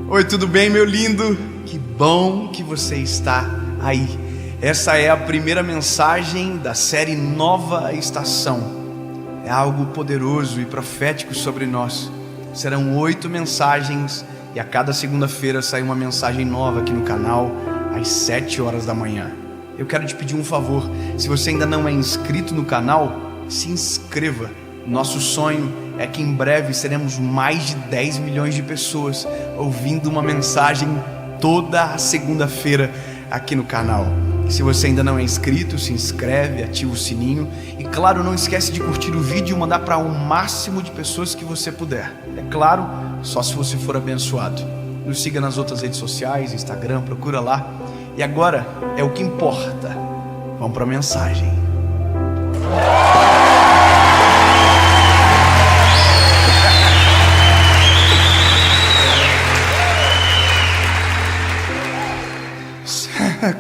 Oi, tudo bem, meu lindo? Que bom que você está aí. Essa é a primeira mensagem da série Nova Estação. É algo poderoso e profético sobre nós. Serão 8 mensagens e a cada segunda-feira sai uma mensagem nova aqui no canal às 7 horas da manhã. Eu quero te pedir um favor. Se você ainda não é inscrito no canal, se inscreva. Nosso sonho é que em breve seremos mais de 10 milhões de pessoas ouvindo uma mensagem toda a segunda-feira aqui no canal. Se você ainda não é inscrito, se inscreve, ativa o sininho e claro, não esquece de curtir o vídeo e mandar para o máximo de pessoas que você puder. É claro, só se você for abençoado. Nos siga nas outras redes sociais, Instagram, procura lá. E agora é o que importa. Vamos para a mensagem.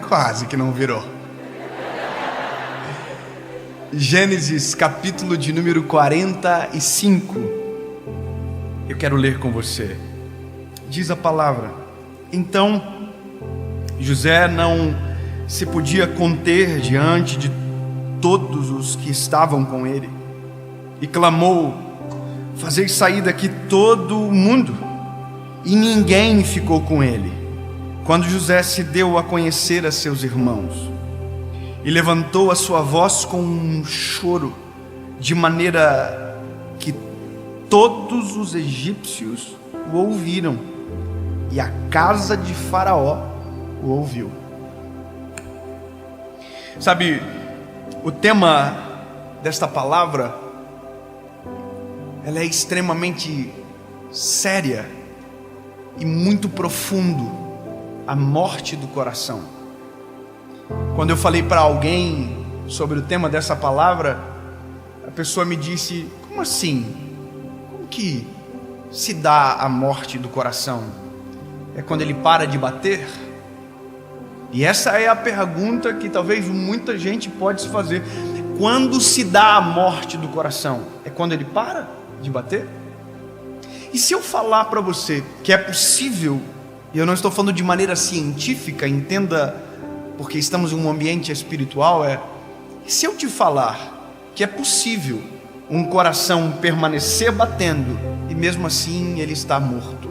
Quase que não virou. Gênesis, capítulo de número 45. Eu quero ler com você. Diz a palavra: então José não se podia conter diante de todos os que estavam com ele, e clamou: fazei sair daqui todo o mundo. E ninguém ficou com ele. Quando José se deu a conhecer a seus irmãos, e levantou a sua voz com um choro, de maneira que todos os egípcios o ouviram, e a casa de Faraó o ouviu. Sabe, o tema desta palavra, ela é extremamente séria e muito profundo. A morte do coração. Quando eu falei para alguém sobre o tema dessa palavra, a pessoa me disse: como assim? Como que se dá a morte do coração? É quando ele para de bater? E essa é a pergunta que talvez muita gente pode se fazer. Quando se dá a morte do coração? É quando ele para de bater? E se eu falar para você que é possível, e eu não estou falando de maneira científica, entenda, porque estamos em um ambiente espiritual, e se eu te falar que é possível um coração permanecer batendo e mesmo assim ele está morto?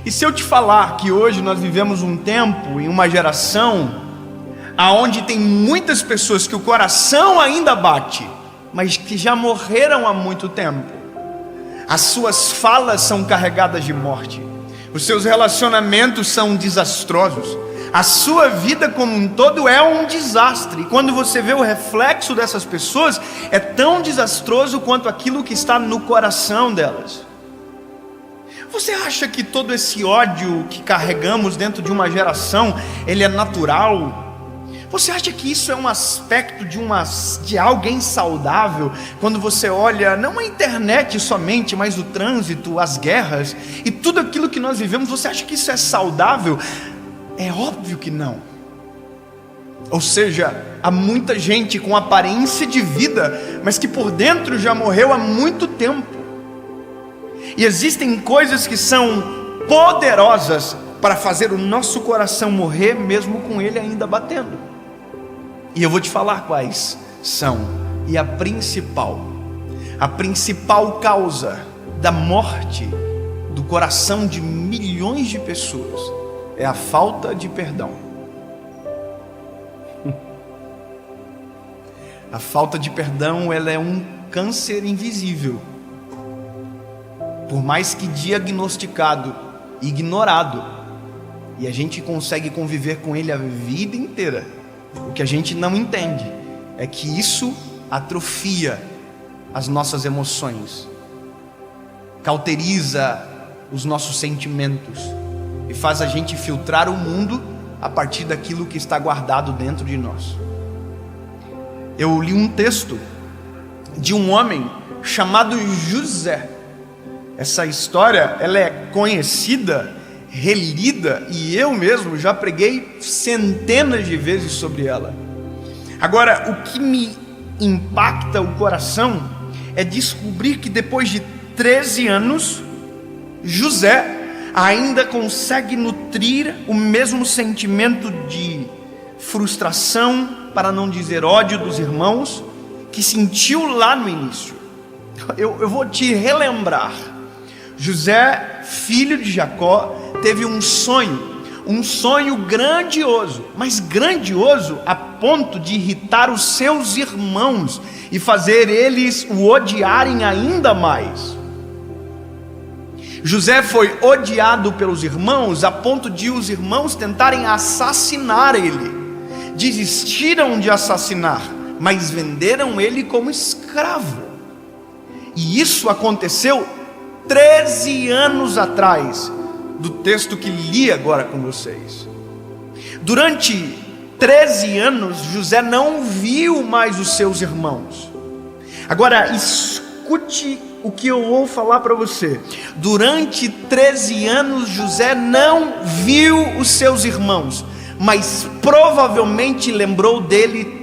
E se eu te falar que hoje nós vivemos um tempo, em uma geração, aonde tem muitas pessoas que o coração ainda bate, mas que já morreram há muito tempo, as suas falas são carregadas de morte, os seus relacionamentos são desastrosos, a sua vida como um todo é um desastre. E quando você vê o reflexo dessas pessoas, é tão desastroso quanto aquilo que está no coração delas. Você acha que todo esse ódio que carregamos dentro de uma geração, ele é natural? Você acha que isso é um aspecto de alguém saudável? Quando você olha, não a internet somente, mas o trânsito, as guerras e tudo aquilo que nós vivemos, você acha que isso é saudável? É óbvio que não. Ou seja, há muita gente com aparência de vida, mas que por dentro já morreu há muito tempo. E existem coisas que são poderosas para fazer o nosso coração morrer, mesmo com ele ainda batendo. E eu vou te falar quais são. E a principal causa da morte do coração de milhões de pessoas é a falta de perdão. A falta de perdão, ela é um câncer invisível. Por mais que diagnosticado, ignorado, e a gente consegue conviver com ele a vida inteira, o que a gente não entende é que isso atrofia as nossas emoções, cauteriza os nossos sentimentos e faz a gente filtrar o mundo a partir daquilo que está guardado dentro de nós. Eu li um texto de um homem chamado José. Essa história, ela é conhecida, relida, e eu mesmo já preguei centenas de vezes sobre ela. Agora, o que me impacta o coração é descobrir que depois de 13 anos, José ainda consegue nutrir o mesmo sentimento de frustração, para não dizer ódio dos irmãos, que sentiu lá no início. Eu vou te relembrar. José, filho de Jacó, teve um sonho grandioso, mas grandioso a ponto de irritar os seus irmãos e fazer eles o odiarem ainda mais. José foi odiado pelos irmãos a ponto de os irmãos tentarem assassinar ele. Desistiram de assassinar, mas venderam ele como escravo. E isso aconteceu 13 anos atrás, do texto que li agora com vocês. Durante 13 anos, José não viu mais os seus irmãos. Agora, escute o que eu vou falar para você. Durante 13 anos, José não viu os seus irmãos, mas provavelmente lembrou dele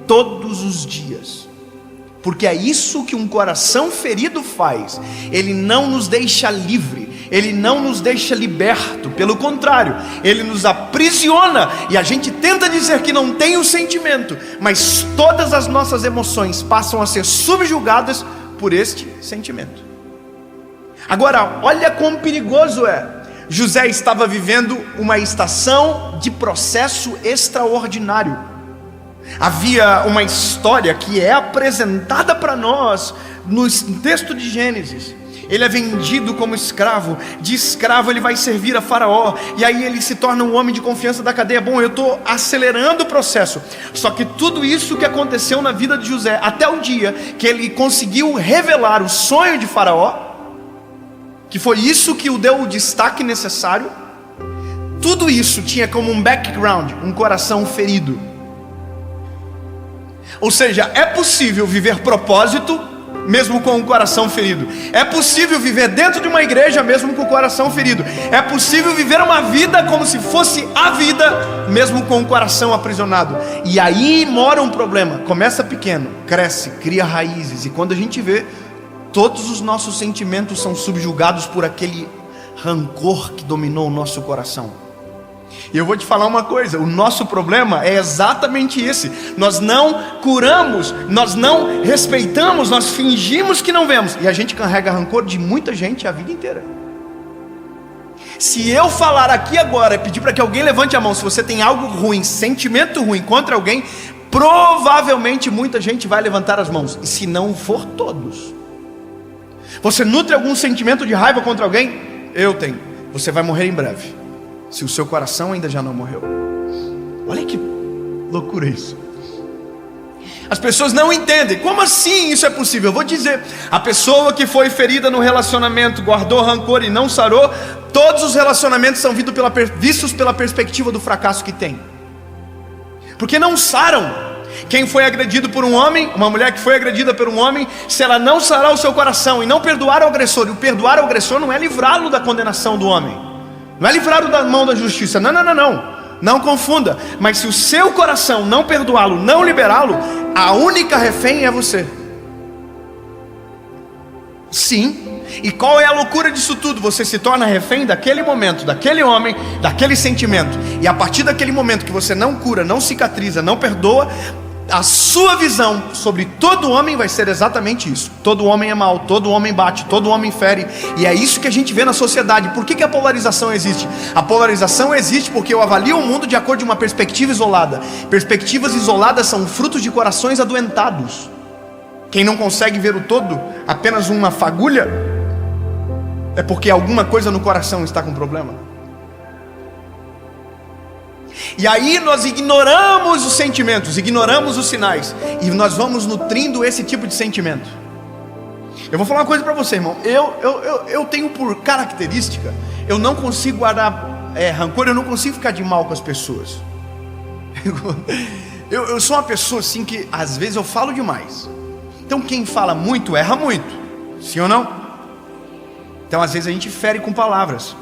todos os dias. Porque é isso que um coração ferido faz. Ele não nos deixa livre, ele não nos deixa liberto. Pelo contrário, ele nos aprisiona. E a gente tenta dizer que não tem o sentimento, mas todas as nossas emoções passam a ser subjugadas por este sentimento. Agora, olha quão perigoso é. José estava vivendo uma estação de processo extraordinário. Havia uma história que é apresentada para nós no texto de Gênesis. Ele é vendido como escravo. De escravo ele vai servir a Faraó, e aí ele se torna um homem de confiança da cadeia. Bom, eu estou acelerando o processo. Só que tudo isso que aconteceu na vida de José, até o dia que ele conseguiu revelar o sonho de Faraó, que foi isso que o deu o destaque necessário, tudo isso tinha como um background um coração ferido. Ou seja, é possível viver propósito mesmo com o coração ferido. É possível viver dentro de uma igreja mesmo com o coração ferido. É possível viver uma vida como se fosse a vida mesmo com o coração aprisionado. E aí mora um problema. Começa pequeno, cresce, cria raízes, e quando a gente vê, todos os nossos sentimentos são subjugados por aquele rancor que dominou o nosso coração. E eu vou te falar uma coisa: o nosso problema é exatamente esse. Nós não curamos, nós não respeitamos, nós fingimos que não vemos, e a gente carrega rancor de muita gente a vida inteira. Se eu falar aqui agora e pedir para que alguém levante a mão, se você tem algo ruim, sentimento ruim contra alguém, provavelmente muita gente vai levantar as mãos. E se não for todos, você nutre algum sentimento de raiva contra alguém? Eu tenho. Você vai morrer em breve, se o seu coração ainda já não morreu. Olha que loucura isso. As pessoas não entendem. Como assim isso é possível? Eu vou dizer: a pessoa que foi ferida no relacionamento, guardou rancor e não sarou, todos os relacionamentos são vistos pela perspectiva do fracasso que tem, porque não saram. Quem foi agredido por um homem, uma mulher que foi agredida por um homem, se ela não sarar o seu coração e não perdoar o agressor, e o perdoar o agressor não é livrá-lo da condenação do homem, não é livrá-lo da mão da justiça, não confunda. Mas se o seu coração não perdoá-lo, não liberá-lo, a única refém é você. Sim. E qual é a loucura disso tudo? Você se torna refém daquele momento, daquele homem, daquele sentimento. E a partir daquele momento que você não cura, não cicatriza, não perdoa, a sua visão sobre todo homem vai ser exatamente isso: todo homem é mau, todo homem bate, todo homem fere. E é isso que a gente vê na sociedade. Por que a polarização existe? A polarização existe porque eu avalio o mundo de acordo com uma perspectiva isolada. Perspectivas isoladas são frutos de corações adoentados. Quem não consegue ver o todo, apenas uma fagulha, é porque alguma coisa no coração está com problema. E aí nós ignoramos os sentimentos, ignoramos os sinais, e nós vamos nutrindo esse tipo de sentimento. Eu vou falar uma coisa para você, irmão. Eu tenho por característica, eu não consigo guardar rancor, eu não consigo ficar de mal com as pessoas. Eu sou uma pessoa assim que às vezes eu falo demais. Então quem fala muito erra muito, sim ou não? Então às vezes a gente fere com palavras.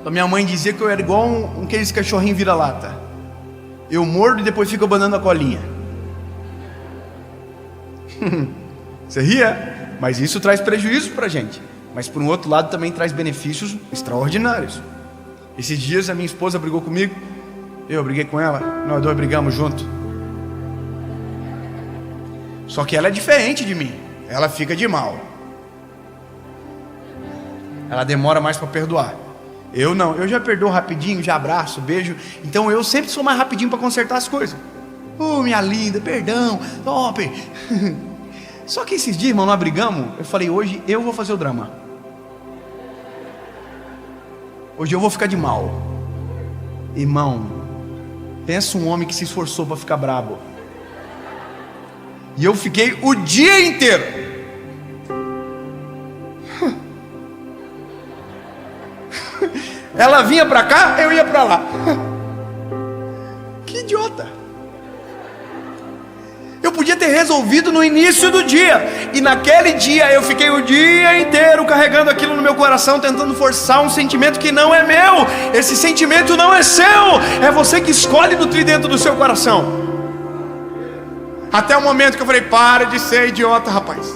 A minha mãe dizia que eu era igual aqueles cachorrinhos vira-lata. Eu mordo e depois fico abanando a colinha. Você ria? Mas isso traz prejuízo pra gente. mas por um outro lado também traz benefícios extraordinários. Esses dias a minha esposa brigou comigo, eu briguei com ela, nós dois brigamos junto. Só que ela é diferente de mim, ela fica de mal. Ela demora mais para perdoar. Eu não, eu já perdoo rapidinho, já abraço, beijo. Então eu sempre sou mais rapidinho para consertar as coisas. Minha linda, perdão, top. Só que esses dias, irmão, nós brigamos. Eu falei, hoje eu vou fazer o drama. Hoje eu vou ficar de mal. Irmão, pensa um homem que se esforçou para ficar brabo. E eu fiquei o dia inteiro. Ela vinha para cá, eu ia para lá. Que idiota. Eu podia ter resolvido no início do dia. E naquele dia eu fiquei o dia inteiro carregando aquilo no meu coração, tentando forçar um sentimento que não é meu. Esse sentimento não é seu. É você que escolhe nutrir dentro do seu coração. Até o momento que eu falei, para de ser idiota, rapaz.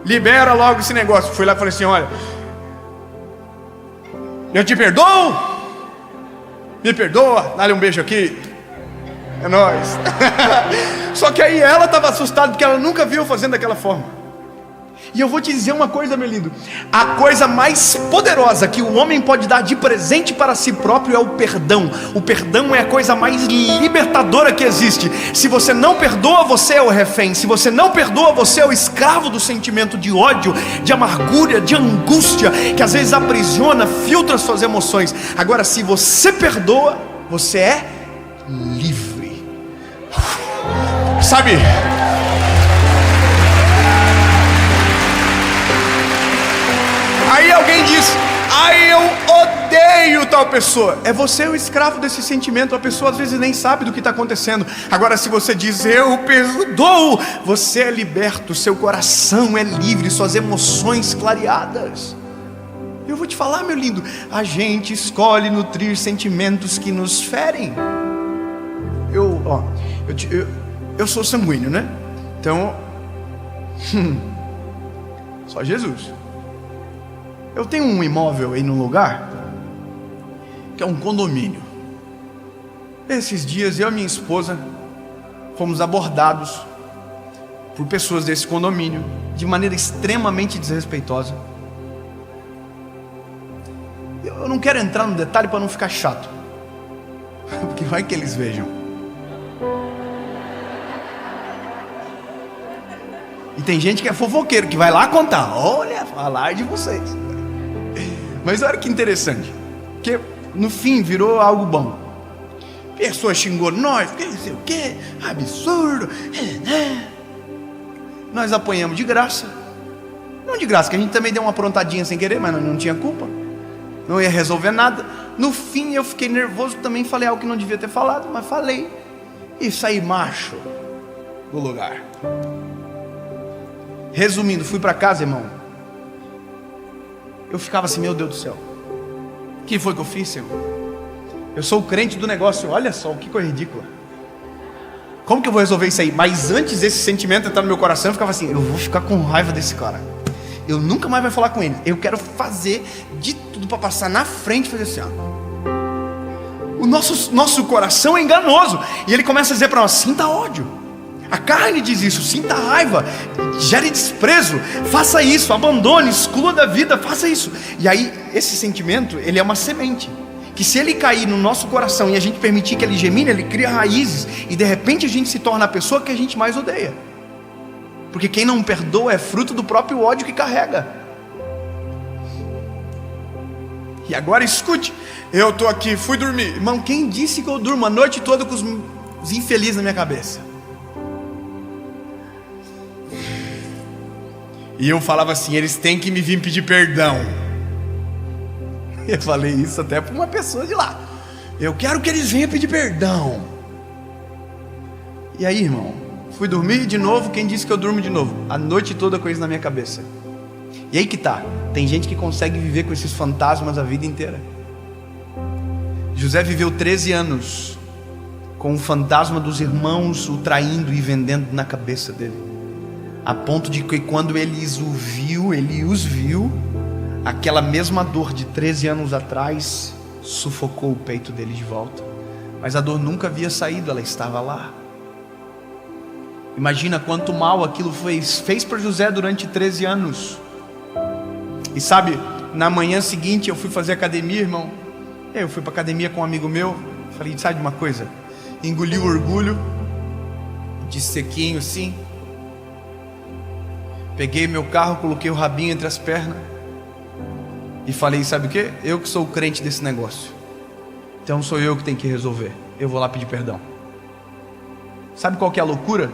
Libera logo esse negócio. Fui lá e falei assim, olha, eu te perdoo. Me perdoa, dá-lhe um beijo aqui. É nóis. Só que aí ela estava assustada, porque ela nunca viu eu fazendo daquela forma. E eu vou te dizer uma coisa, meu lindo. A coisa mais poderosa que o homem pode dar de presente para si próprio é o perdão. O perdão é a coisa mais libertadora que existe. Se você não perdoa, você é o refém. Se você não perdoa, você é o escravo do sentimento de ódio, de amargura, de angústia, que às vezes aprisiona, filtra suas emoções. Agora, se você perdoa, você é livre. Sabe? Aí alguém diz, eu odeio tal pessoa. É você o escravo desse sentimento. A pessoa às vezes nem sabe do que está acontecendo. Agora se você diz, eu perdoo, você é liberto, seu coração é livre, suas emoções clareadas. Eu vou te falar, meu lindo, a gente escolhe nutrir sentimentos que nos ferem. Eu sou sanguíneo, né? Então, só Jesus. Eu tenho um imóvel aí num lugar que é um condomínio. Esses dias eu e minha esposa fomos abordados por pessoas desse condomínio de maneira extremamente desrespeitosa. Eu não quero entrar no detalhe para não ficar chato, porque vai que eles vejam. E tem gente que é fofoqueiro, que vai lá contar, olha, falar de vocês. Mas olha que interessante, porque no fim virou algo bom. A pessoa xingou nós, que não sei o que, absurdo. Nós apanhamos de graça. Não de graça, que a gente também deu uma aprontadinha sem querer, mas não tinha culpa. Não ia resolver nada. No fim eu fiquei nervoso, também falei algo que não devia ter falado, mas falei. E saí macho do lugar. Resumindo, fui para casa, irmão. Eu ficava assim, meu Deus do céu, o que foi que eu fiz, Senhor? Eu sou o crente do negócio, olha só, que coisa ridícula. Como que eu vou resolver isso aí? Mas antes desse sentimento entrar no meu coração, eu ficava assim, eu vou ficar com raiva desse cara. Eu nunca mais vou falar com ele. Eu quero fazer de tudo para passar na frente e fazer assim, ó. O nosso coração é enganoso. E ele começa a dizer para nós, sinta ódio. A carne diz isso, sinta raiva, gere desprezo, faça isso, abandone, exclua da vida, faça isso. E aí, esse sentimento, ele é uma semente, que se ele cair no nosso coração e a gente permitir que ele gemine, ele cria raízes, e de repente a gente se torna a pessoa que a gente mais odeia. Porque quem não perdoa é fruto do próprio ódio que carrega. E agora escute, eu estou aqui, fui dormir. Irmão, quem disse que eu durmo a noite toda com os infelizes na minha cabeça? E eu falava assim, eles têm que me vir pedir perdão. Eu falei isso até para uma pessoa de lá. Eu quero que eles venham pedir perdão. E aí, irmão, fui dormir de novo. Quem disse que eu durmo de novo? A noite toda com isso na minha cabeça. E aí que tá, tem gente que consegue viver com esses fantasmas a vida inteira. José viveu 13 anos com o fantasma dos irmãos o traindo e vendendo na cabeça dele, a ponto de que quando ele os viu, aquela mesma dor de 13 anos atrás sufocou o peito dele de volta. Mas a dor nunca havia saído, ela estava lá. Imagina quanto mal aquilo fez para José durante 13 anos. E sabe, na manhã seguinte eu fui fazer academia, irmão. Eu fui para academia com um amigo meu. Falei, sabe de uma coisa? Engoli o orgulho, de sequinho assim. Peguei meu carro, coloquei o rabinho entre as pernas e falei, sabe o que? Eu que sou o crente desse negócio, então sou eu que tenho que resolver. Eu vou lá pedir perdão. Sabe qual que é a loucura?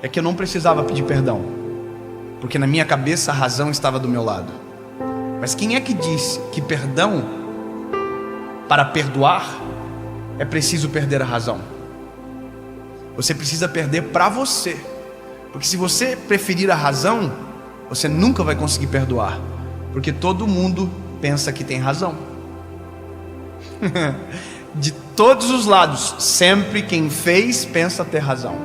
É que eu não precisava pedir perdão, porque na minha cabeça a razão estava do meu lado. Mas quem é que disse que perdão, para perdoar, é preciso perder a razão? Você precisa perder para você. Porque se você preferir a razão, você nunca vai conseguir perdoar. Porque todo mundo pensa que tem razão. De todos os lados, sempre quem fez pensa ter razão.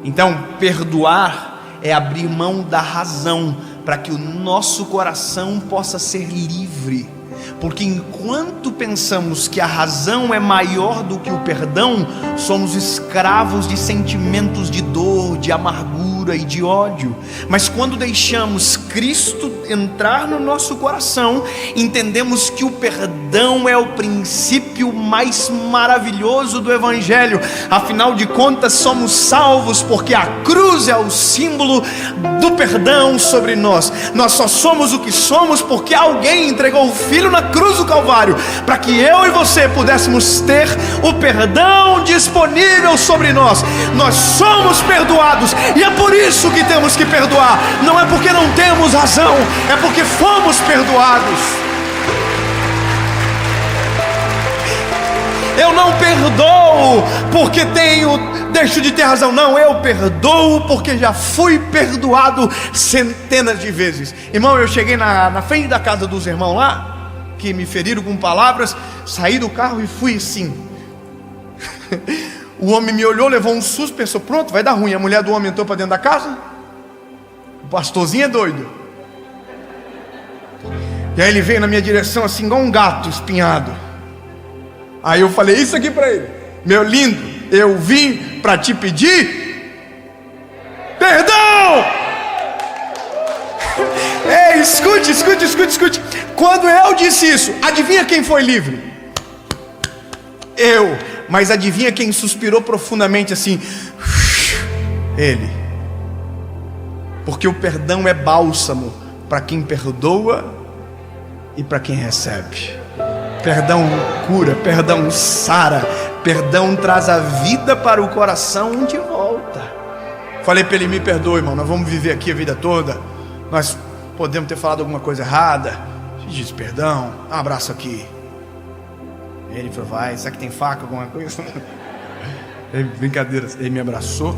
Então, perdoar é abrir mão da razão, para que o nosso coração possa ser livre. Porque enquanto pensamos que a razão é maior do que o perdão, somos escravos de sentimentos de dor, de amargura e de ódio. Mas quando deixamos Cristo entrar no nosso coração, entendemos que o perdão é o princípio mais maravilhoso do Evangelho. Afinal de contas, somos salvos porque a cruz é o símbolo do perdão sobre nós. Nós só somos o que somos porque alguém entregou o Filho na cruz do Calvário, para que eu e você pudéssemos ter o perdão disponível sobre nós. Nós somos perdoados, e é por isso que temos que perdoar. Não é porque não temos razão, é porque fomos perdoados. Eu não perdoo porque deixo de ter razão. Não, eu perdoo porque já fui perdoado centenas de vezes. Irmão, eu cheguei na frente da casa dos irmãos lá, que me feriram com palavras, saí do carro e fui assim. O homem me olhou, levou um susto, pensou, pronto, vai dar ruim. A mulher do homem entrou para dentro da casa. O pastorzinho é doido. E aí ele veio na minha direção assim, igual um gato espinhado. Aí eu falei isso aqui para ele: meu lindo, eu vim para te pedir perdão. Ei, escute. Quando eu disse isso, adivinha quem foi livre? Eu. Mas adivinha quem suspirou profundamente assim? Ele. Porque o perdão é bálsamo para quem perdoa e para quem recebe. Perdão cura, perdão sara, perdão traz a vida para o coração de volta. Falei para ele, me perdoe, irmão, nós vamos viver aqui a vida toda, nós podemos ter falado alguma coisa errada, te disse perdão, um abraço aqui. Ele falou, vai, será que tem faca, alguma coisa? Brincadeira, ele me abraçou.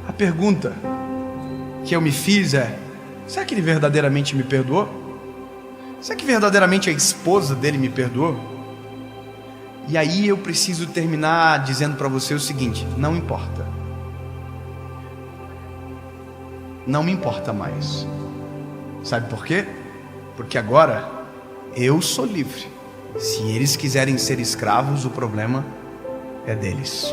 A pergunta que eu me fiz é, será que ele verdadeiramente me perdoou? Será que verdadeiramente a esposa dele me perdoou? E aí eu preciso terminar dizendo para você o seguinte: não importa. Não me importa mais. Sabe por quê? Porque agora eu sou livre. Se eles quiserem ser escravos, o problema é deles.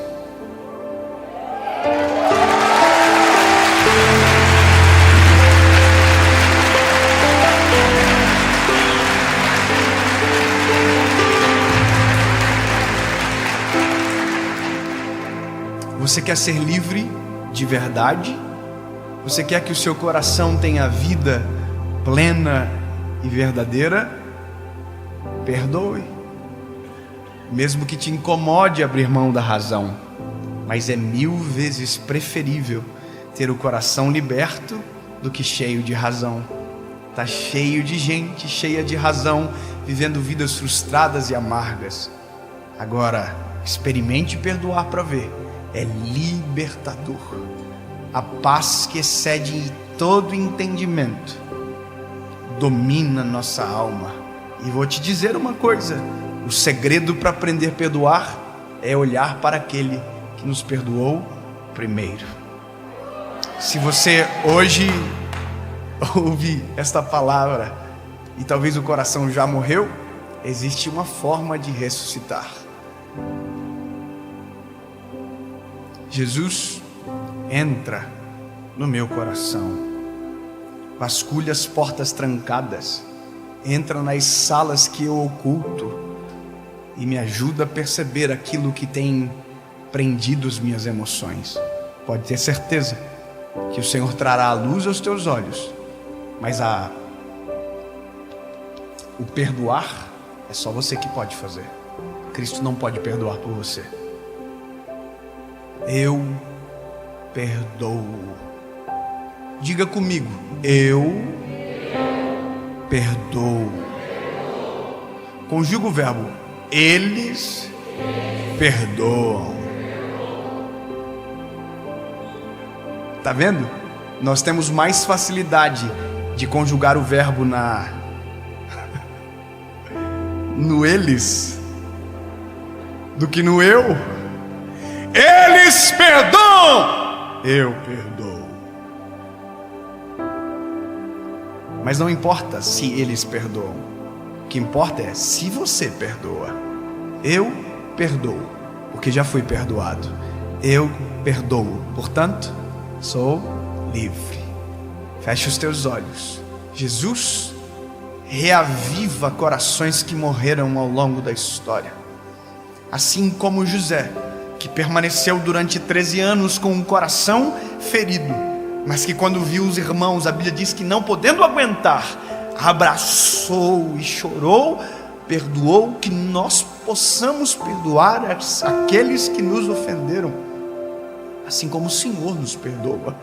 Você quer ser livre de verdade? Você quer que o seu coração tenha vida plena e verdadeira? Perdoe. Mesmo que te incomode abrir mão da razão, mas é 1000 vezes preferível ter o coração liberto do que cheio de razão. Está cheio de gente cheia de razão, vivendo vidas frustradas e amargas. Agora, experimente perdoar para ver. É libertador. A paz que excede todo entendimento domina nossa alma. E vou te dizer uma coisa: o segredo para aprender a perdoar é olhar para aquele que nos perdoou primeiro. Se você hoje ouve esta palavra e talvez o coração já morreu, existe uma forma de ressuscitar. Jesus entra no meu coração, vasculha as portas trancadas, entra nas salas que eu oculto e me ajuda a perceber aquilo que tem prendido as minhas emoções. Pode ter certeza que o Senhor trará a luz aos teus olhos, mas o perdoar é só você que pode fazer. Cristo não pode perdoar por você. Eu perdoo. Diga comigo: eu perdoo. Conjuga o verbo: eles perdoam. Tá vendo? Nós temos mais facilidade de conjugar o verbo no eles do que no eu. Eles perdoam, eu perdoo. Mas não importa se eles perdoam, o que importa é se você perdoa. Eu perdoo, porque já fui perdoado. Eu perdoo, portanto, sou livre. Feche os teus olhos. Jesus reaviva corações que morreram ao longo da história. Assim como José, que permaneceu durante 13 anos com o coração ferido, mas que quando viu os irmãos, a Bíblia diz que não podendo aguentar, abraçou e chorou, perdoou, que nós possamos perdoar aqueles que nos ofenderam, assim como o Senhor nos perdoa.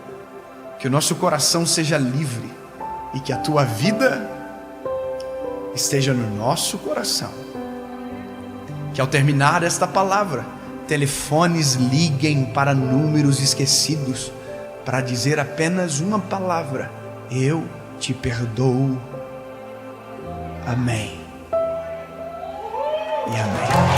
Que o nosso coração seja livre e que a tua vida esteja no nosso coração. Que ao terminar esta palavra, telefones liguem para números esquecidos para dizer apenas uma palavra: eu te perdoo. Amém e amém.